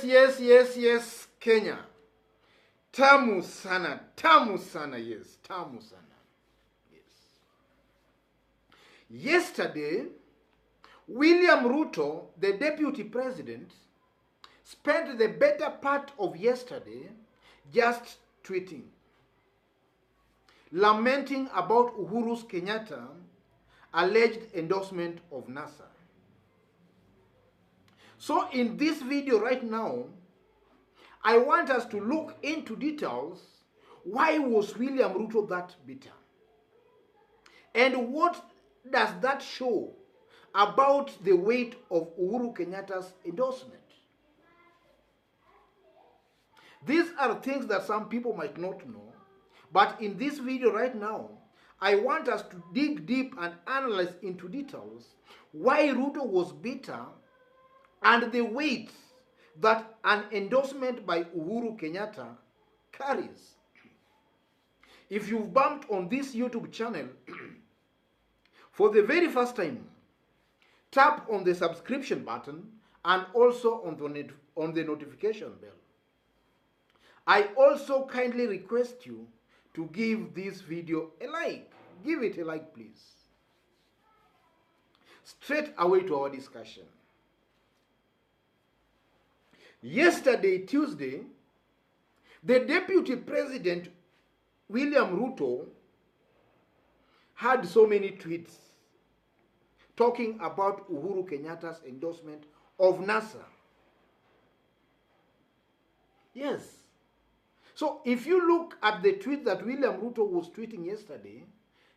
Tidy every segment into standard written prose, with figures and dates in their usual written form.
Yes, Kenya. Tamu sana, yes, tamu sana. Yes. Yesterday, William Ruto, the deputy president, spent the better part of yesterday just tweeting, lamenting about Uhuru's Kenyatta alleged endorsement of NASA. So in this video right now, I want us to look into details. Why was William Ruto that bitter? And what does that show about the weight of Uhuru Kenyatta's endorsement? These are things that some people might not know, but in this video right now, I want us to dig deep and analyze into details why Ruto was bitter and the weight that an endorsement by Uhuru Kenyatta carries. If you've bumped on this YouTube channel for the very first time, tap on the subscription button and also on the notification bell. I also kindly request you to give this video a like. Give it a like, please. Straight away to our discussion. Yesterday, Tuesday, the Deputy President, William Ruto, had so many tweets talking about Uhuru Kenyatta's endorsement of NASA. Yes. So if you look at the tweet that William Ruto was tweeting yesterday,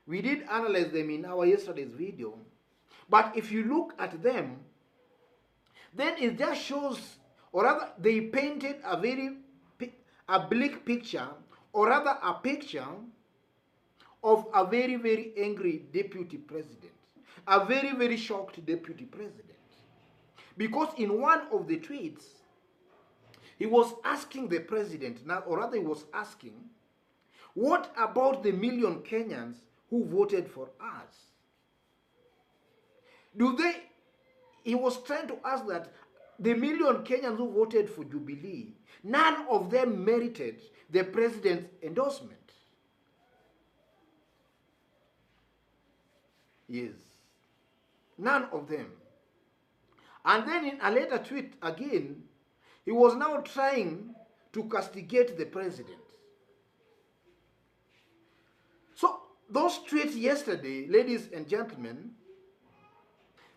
we did analyze them in our yesterday's video, but if you look at them, then it just shows, or rather they painted a bleak picture, or rather a picture of a very, very angry deputy president, a very, very shocked deputy president. Because in one of the tweets, he was asking the president, or rather he was asking, what about the million Kenyans who voted for us? He was trying to ask that the million Kenyans who voted for Jubilee, none of them merited the president's endorsement. Yes. None of them. And then in a later tweet again, he was now trying to castigate the president. So those tweets yesterday, ladies and gentlemen,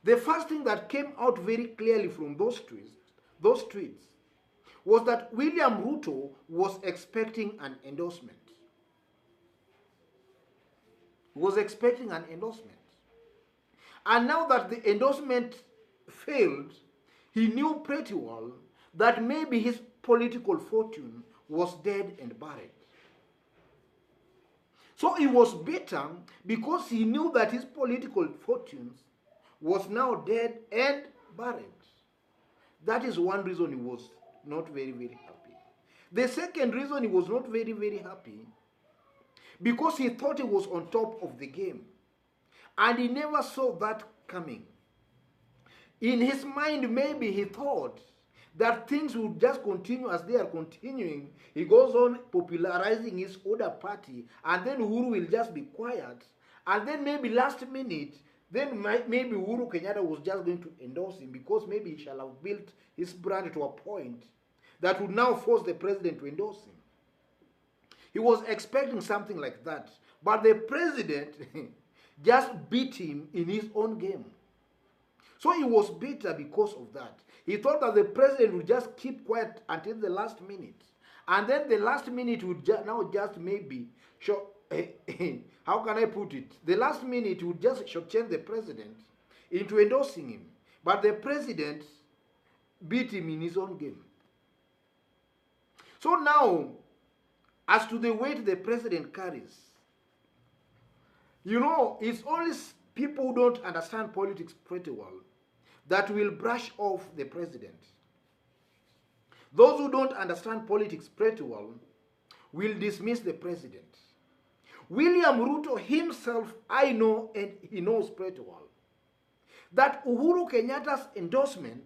the first thing that came out very clearly from those tweets was that William Ruto was expecting an endorsement. He was expecting an endorsement. And now that the endorsement failed, he knew pretty well that maybe his political fortune was dead and buried. So he was bitter because he knew that his political fortunes was now dead and buried. That is one reason he was not very, very happy. The second reason he was not very, very happy, because he thought he was on top of the game. And he never saw that coming. In his mind, maybe he thought that things would just continue as they are continuing. He goes on popularizing his other party, and then Uhuru will just be quiet. And then maybe last minute, then maybe Uhuru Kenyatta was just going to endorse him, because maybe he shall have built his brand to a point that would now force the president to endorse him. He was expecting something like that. But the president just beat him in his own game. So he was bitter because of that. He thought that the president would just keep quiet until the last minute. And then the last minute would now just maybe show, how can I put it? The last minute would just change the president into endorsing him. But the president beat him in his own game. So now, as to the weight the president carries, you know, it's only people who don't understand politics pretty well that will brush off the president. Those who don't understand politics pretty well will dismiss the president. William Ruto himself, I know, and he knows pretty well, that Uhuru Kenyatta's endorsement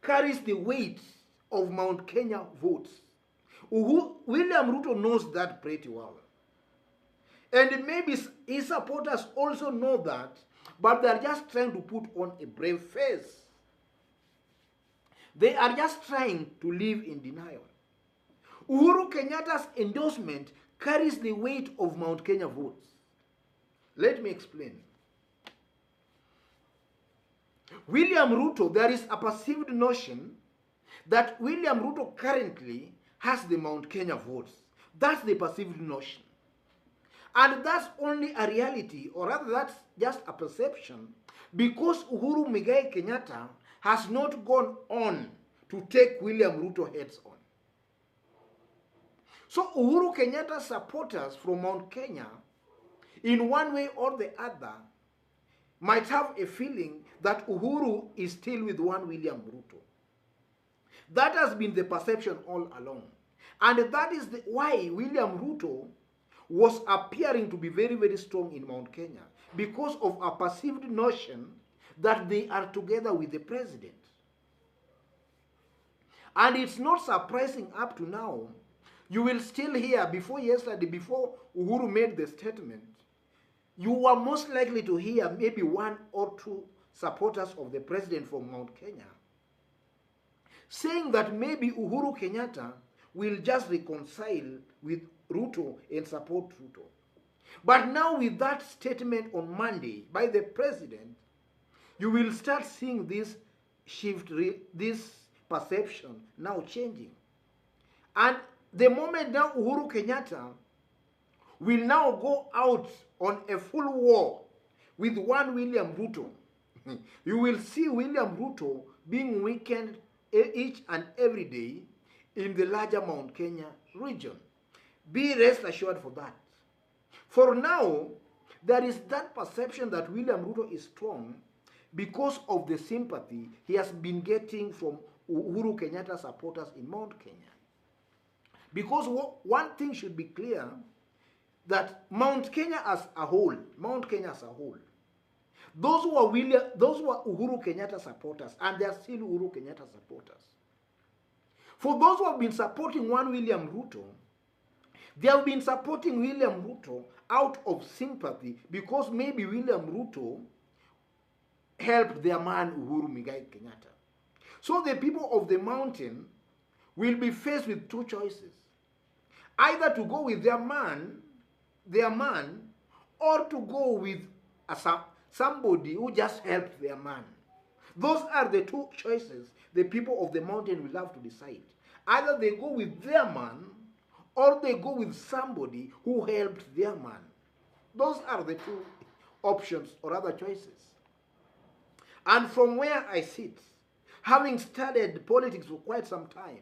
carries the weight of Mount Kenya votes. William Ruto knows that pretty well. And maybe his supporters also know that, but they are just trying to put on a brave face. They are just trying to live in denial. Uhuru Kenyatta's endorsement carries the weight of Mount Kenya votes. Let me explain. William Ruto, there is a perceived notion that William Ruto currently has the Mount Kenya votes. That's the perceived notion. And that's only a reality, or rather that's just a perception, because Uhuru Muigai Kenyatta has not gone on to take William Ruto heads on. So Uhuru Kenyatta's supporters from Mount Kenya, in one way or the other, might have a feeling that Uhuru is still with one William Ruto. That has been the perception all along. And that is why William Ruto was appearing to be very, very strong in Mount Kenya, because of a perceived notion that they are together with the president. And it's not surprising up to now. You will still hear, before yesterday, before Uhuru made the statement, you were most likely to hear maybe one or two supporters of the president from Mount Kenya saying that maybe Uhuru Kenyatta will just reconcile with Ruto and support Ruto. But now with that statement on Monday by the president, you will start seeing this shift, this perception now changing. And the moment now Uhuru Kenyatta will now go out on a full war with one William Ruto, you will see William Ruto being weakened each and every day in the larger Mount Kenya region. Be rest assured for that. For now, there is that perception that William Ruto is strong because of the sympathy he has been getting from Uhuru Kenyatta supporters in Mount Kenya. Because one thing should be clear, that Mount Kenya as a whole, those who are Uhuru Kenyatta supporters, and they are still Uhuru Kenyatta supporters. For those who have been supporting one William Ruto, they have been supporting William Ruto out of sympathy because maybe William Ruto helped their man Uhuru Muigai Kenyatta. So the people of the mountain will be faced with two choices. Either to go with their man, or to go with somebody who just helped their man. Those are the two choices the people of the mountain will have to decide. Either they go with their man, or they go with somebody who helped their man. Those are the two options or other choices. And from where I sit, having studied politics for quite some time,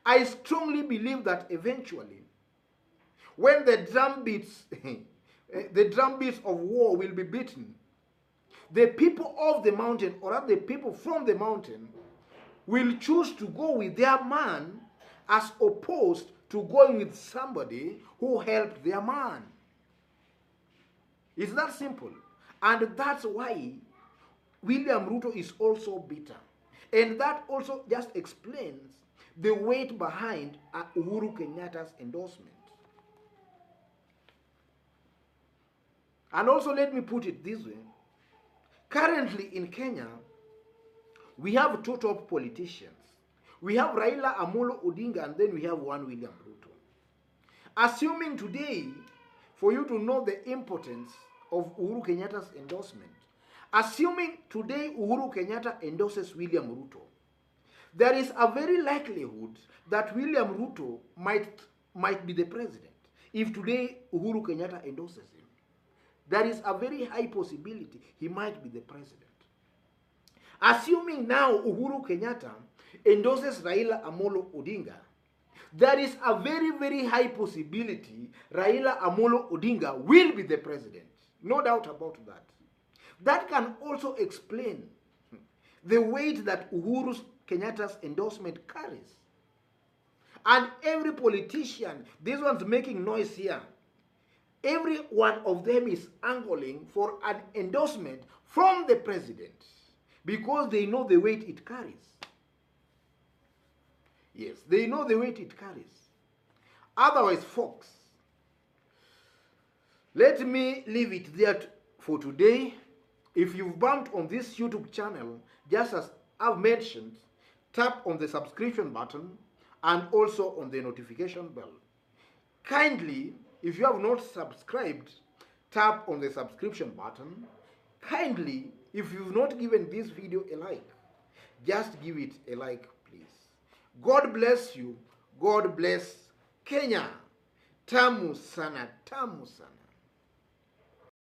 I strongly believe that eventually, when the drumbeats of war will be beaten, the people of the mountain, or rather the people from the mountain, will choose to go with their man as opposed to going with somebody who helped their man. It's that simple. And that's why William Ruto is also bitter. And that also just explains the weight behind Uhuru Kenyatta's endorsement. And also let me put it this way. Currently in Kenya, we have two top politicians. We have Raila Amolo Odinga, and then we have one William Ruto. Assuming today, for you to know the importance of Uhuru Kenyatta's endorsement, assuming today Uhuru Kenyatta endorses William Ruto, there is a very likelihood that William Ruto might be the president if today Uhuru Kenyatta endorses him. There is a very high possibility he might be the president. Assuming now Uhuru Kenyatta endorses Raila Amolo Odinga, there is a very, very high possibility Raila Amolo Odinga will be the president. No doubt about that. That can also explain the weight that Uhuru Kenyatta's endorsement carries. And every politician, this one's making noise here, every one of them is angling for an endorsement from the president because they know the weight it carries. Yes, they know the weight it carries. Otherwise, folks, let me leave it there for today. If you've bumped on this YouTube channel, just as I've mentioned, tap on the subscription button and also on the notification bell. Kindly, if you have not subscribed, tap on the subscription button. Kindly, if you've not given this video a like, just give it a like, please. God bless you. God bless Kenya. Tamu sana, tamu sana.